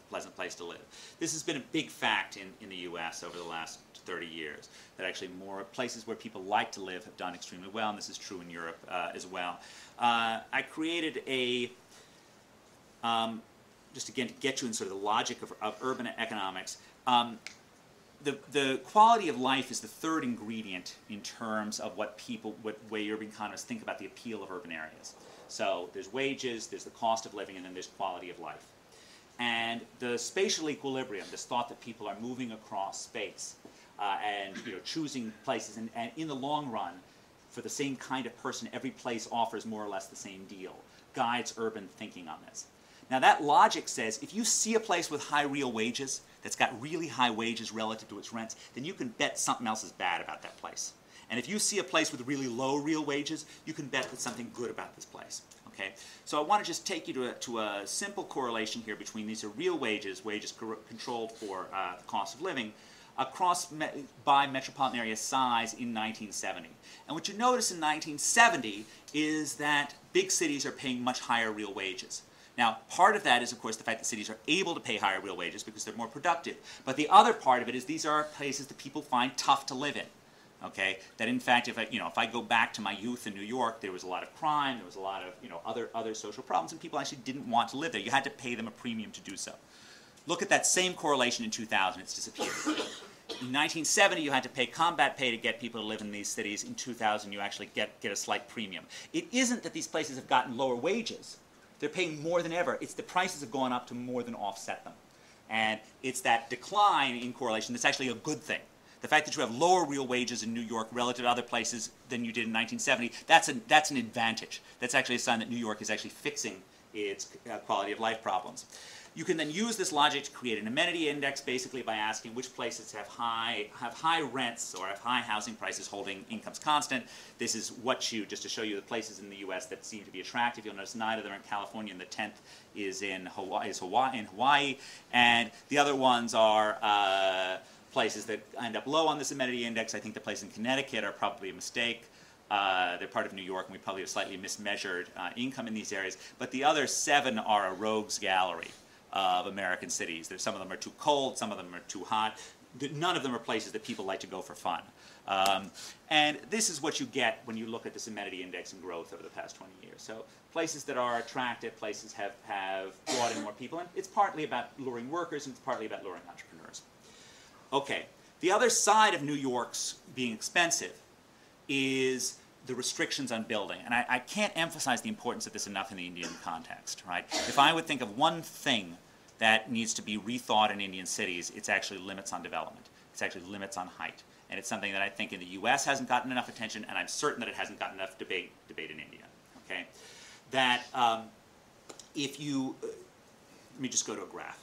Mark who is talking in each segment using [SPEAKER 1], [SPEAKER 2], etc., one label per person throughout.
[SPEAKER 1] pleasant place to live. This has been a big fact in the U.S. over the last 30 years, that actually more places where people like to live have done extremely well, and this is true in Europe as well. I created a, just again to get you in sort of the logic of urban economics, the quality of life is the third ingredient in terms of what way urban economists think about the appeal of urban areas. So there's wages, there's the cost of living, and then there's quality of life. And the spatial equilibrium, this thought that people are moving across space and choosing places, and in the long run, for the same kind of person, every place offers more or less the same deal, guides urban thinking on this. Now that logic says if you see a place with high real wages, that's got really high wages relative to its rents, then you can bet something else is bad about that place. And if you see a place with really low real wages, you can bet there's something good about this place. Okay? So I want to just take you to a simple correlation here between these are real wages, controlled for the cost of living, by metropolitan area size in 1970. And what you notice in 1970 is that big cities are paying much higher real wages. Now, part of that is, of course, the fact that cities are able to pay higher real wages because they're more productive. But the other part of it is these are places that people find tough to live in. Okay, that in fact, if I go back to my youth in New York, there was a lot of crime, there was a lot of other social problems, and people actually didn't want to live there. You had to pay them a premium to do so. Look at that same correlation in 2000; it's disappeared. In 1970, you had to pay combat pay to get people to live in these cities. In 2000, you actually get a slight premium. It isn't that these places have gotten lower wages; they're paying more than ever. It's the prices have gone up to more than offset them, and it's that decline in correlation that's actually a good thing. The fact that you have lower real wages in New York relative to other places than you did in 1970, that's an advantage. That's actually a sign that New York is actually fixing its quality of life problems. You can then use this logic to create an amenity index basically by asking which places have high rents or have high housing prices holding incomes constant. This is just to show you the places in the U.S. that seem to be attractive. You'll notice 9 of them are in California and the 10th is in Hawaii. And the other ones are places that end up low on this amenity index. I think the places in Connecticut are probably a mistake. They're part of New York, and we probably have slightly mismeasured income in these areas. But the other 7 are a rogues gallery of American cities. Some of them are too cold, some of them are too hot. None of them are places that people like to go for fun. And this is what you get when you look at this amenity index and growth over the past 20 years. So places that are attractive, places have brought in more people. And it's partly about luring workers, and it's partly about luring entrepreneurs. Okay, the other side of New York's being expensive is the restrictions on building. And I can't emphasize the importance of this enough in the Indian context, right? If I would think of one thing that needs to be rethought in Indian cities, it's actually limits on development. It's actually limits on height. And it's something that I think in the US hasn't gotten enough attention, and I'm certain that it hasn't gotten enough debate in India, okay? That let me just go to a graph,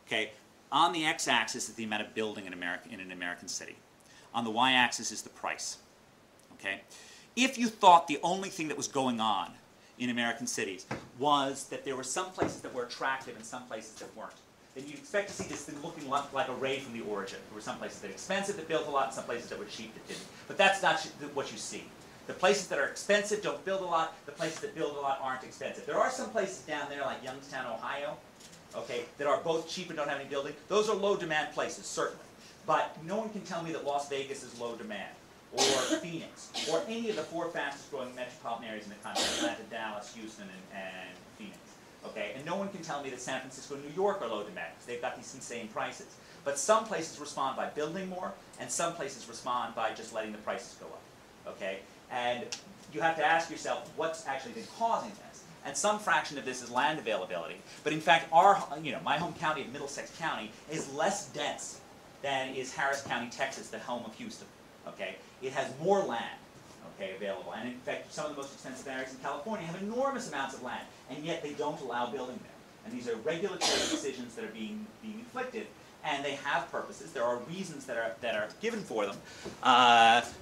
[SPEAKER 1] okay? On the x-axis is the amount of building in an American city. On the y-axis is the price. Okay? If you thought the only thing that was going on in American cities was that there were some places that were attractive and some places that weren't, then you'd expect to see this thing looking like a ray from the origin. There were some places that were expensive that built a lot, and some places that were cheap that didn't. But that's not what you see. The places that are expensive don't build a lot. The places that build a lot aren't expensive. There are some places down there like Youngstown, Ohio, okay, that are both cheap and don't have any building. Those are low demand places, certainly. But no one can tell me that Las Vegas is low demand, or Phoenix, or any of the 4 fastest growing metropolitan areas in the country, Atlanta, Dallas, Houston, and Phoenix. Okay? And no one can tell me that San Francisco and New York are low demand, because they've got these insane prices. But some places respond by building more, and some places respond by just letting the prices go up. Okay? And you have to ask yourself, what's actually been causing this? And some fraction of this is land availability. But in fact, my home county of Middlesex County is less dense than is Harris County, Texas, the home of Houston. Okay? It has more land, okay, available. And in fact, some of the most expensive areas in California have enormous amounts of land, and yet they don't allow building there. And these are regulatory decisions that are being inflicted, and they have purposes. There are reasons that are given for them,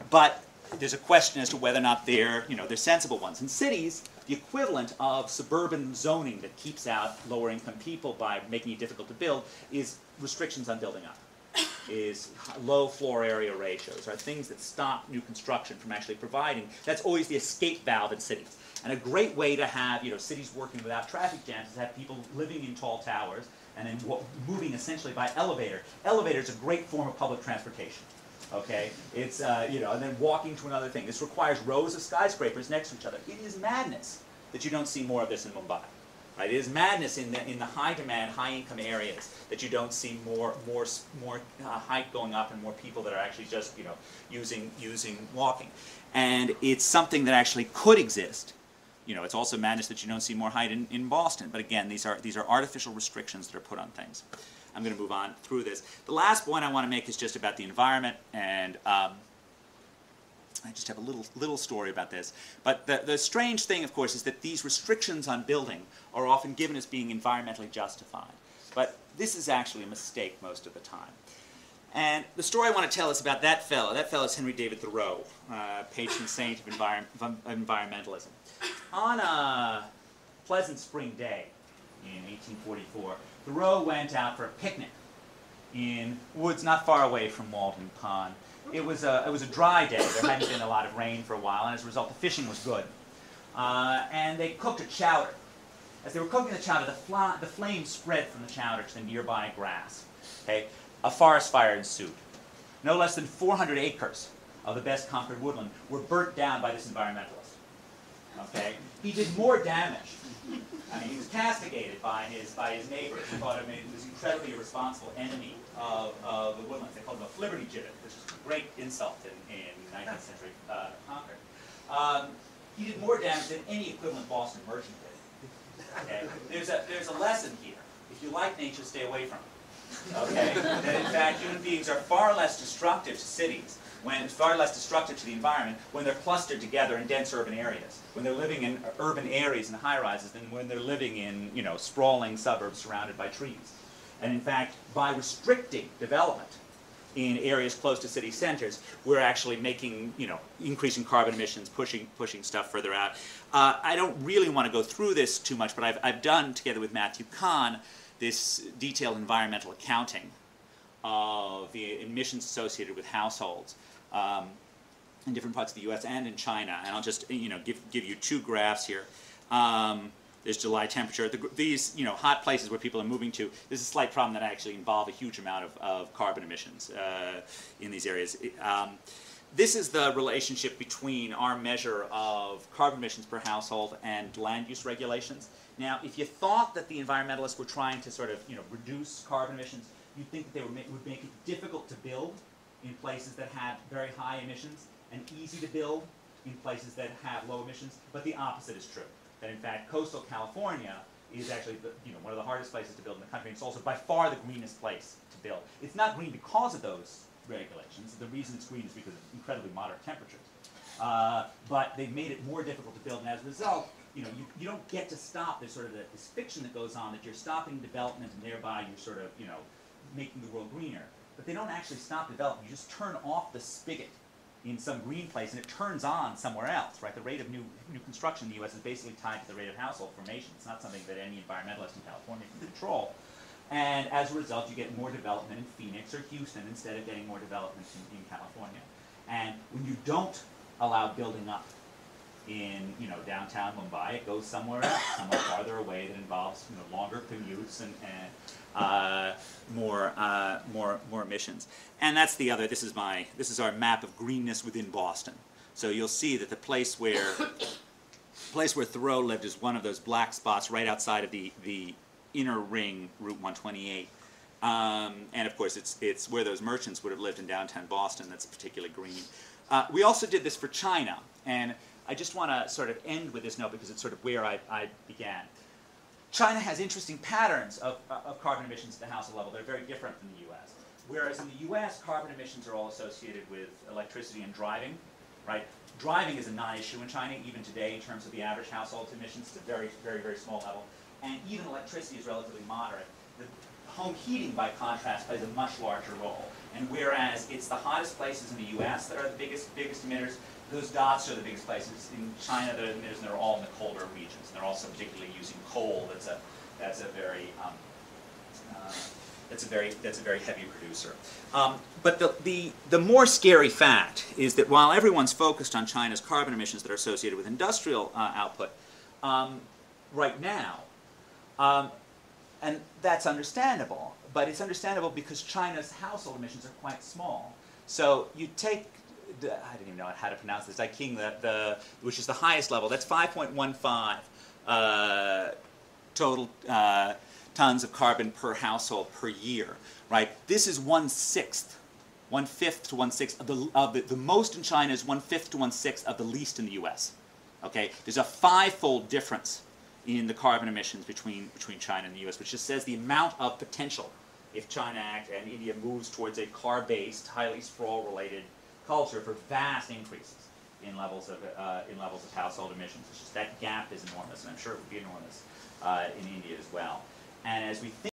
[SPEAKER 1] but there's a question as to whether or not they're sensible ones. In cities, the equivalent of suburban zoning that keeps out lower income people by making it difficult to build is restrictions on building up, is low floor area ratios, are things that stop new construction from actually providing. That's always the escape valve in cities. And a great way to have cities working without traffic jams is to have people living in tall towers and then moving essentially by elevator. Elevator is a great form of public transportation. Okay, it's you know, and then walking to another thing. This requires rows of skyscrapers next to each other. It is madness that you don't see more of this in Mumbai. Right? It is madness in the high demand, high income areas that you don't see more height going up and more people that are actually just, you know, using walking. And it's something that actually could exist. You know, it's also madness that you don't see more height in Boston. But again, these are artificial restrictions that are put on things. I'm going to move on through this. The last point I want to make is just about the environment, and I just have a little story about this. But the strange thing, of course, is that these restrictions on building are often given as being environmentally justified. But this is actually a mistake most of the time. And the story I want to tell is about that fellow. That fellow is Henry David Thoreau, patron saint of environmentalism. On a pleasant spring day in 1844, Thoreau went out for a picnic in woods not far away from Walden Pond. It was a dry day. There hadn't been a lot of rain for a while, and as a result, the fishing was good. And they cooked a chowder. As they were cooking the chowder, the flame spread from the chowder to the nearby grass. Okay? A forest fire ensued. No less than 400 acres of the best conquered woodland were burnt down by this environmentalist. Okay? He did more damage. I mean, he was castigated by his neighbors who thought him he was an incredibly irresponsible enemy of the woodlands. They called him a flibberty gibbet, which is a great insult in 19th century Concord. He did more damage than any equivalent Boston merchant did. Okay? There's a lesson here. If you like nature, stay away from it. Okay? That in fact, human beings are far less destructive to cities, far less destructive to the environment when they're clustered together in dense urban areas, when they're living in urban areas and high-rises, than when they're living in, you know, sprawling suburbs surrounded by trees. And in fact, by restricting development in areas close to city centers, we're actually making, you know, increasing carbon emissions, pushing stuff further out. I don't really want to go through this too much, but I've done, together with Matthew Kahn, this detailed environmental accounting of the emissions associated with households in different parts of the U.S. and in China. And I'll just, you know, give you two graphs here. There's July temperature. These, you know, hot places where people are moving to, there's a slight problem that actually involve a huge amount of carbon emissions in these areas. This is the relationship between our measure of carbon emissions per household and land use regulations. Now, if you thought that the environmentalists were trying to sort of, you know, reduce carbon emissions, you'd think that they would make it difficult to build in places that have very high emissions and easy to build in places that have low emissions. But the opposite is true. That in fact, coastal California is actually one of the hardest places to build in the country. It's also by far the greenest place to build. It's not green because of those regulations. The reason it's green is because of incredibly moderate temperatures. But they've made it more difficult to build, and as a result, you don't get to stop. There's sort of this fiction that goes on that you're stopping development and thereby you're sort of, you know, making the world greener. But they don't actually stop development. You just turn off the spigot in some green place and it turns on somewhere else, right? The rate of new construction in the U.S. is basically tied to the rate of household formation. It's not something that any environmentalist in California can control. And as a result, you get more development in Phoenix or Houston instead of getting more development in California. And when you don't allow building up in, you know, downtown Mumbai, it goes somewhere else, somewhere farther away that involves, you know, longer commutes and more emissions. And that's the other. This is our map of greenness within Boston. So you'll see that the place where Thoreau lived is one of those black spots right outside of the inner ring, Route 128. And of course, it's where those merchants would have lived in downtown Boston that's particularly green. We also did this for China, and I just want to sort of end with this note because it's sort of where I began. China has interesting patterns of carbon emissions at the household level that are very different from the U.S. Whereas in the U.S., carbon emissions are all associated with electricity and driving, right? Driving is a non-issue in China, even today, in terms of the average household emissions. It's a very, very, very small level. And even electricity is relatively moderate. The home heating, by contrast, plays a much larger role. And whereas it's the hottest places in the U.S. that are the biggest emitters, those dots are the biggest places. In China, the emitters, and they're all in the colder regions. And they're also particularly using coal. That's a very heavy producer. But the more scary fact is that while everyone's focused on China's carbon emissions that are associated with industrial output, right now, And that's understandable, but it's understandable because China's household emissions are quite small. So you take, I don't even know how to pronounce this, Daiking, which is the highest level, that's 5.15 total tons of carbon per household per year, right? This is 1/6, 1/5 to 1/6 of the most in China is 1/5 to 1/6 of the least in the U.S. Okay, there's a 5-fold difference in the carbon emissions between China and the U.S., which just says the amount of potential if China and India moves towards a car-based, highly sprawl-related culture for vast increases in levels of household emissions. It's just that gap is enormous, and I'm sure it would be enormous in India as well. And as we think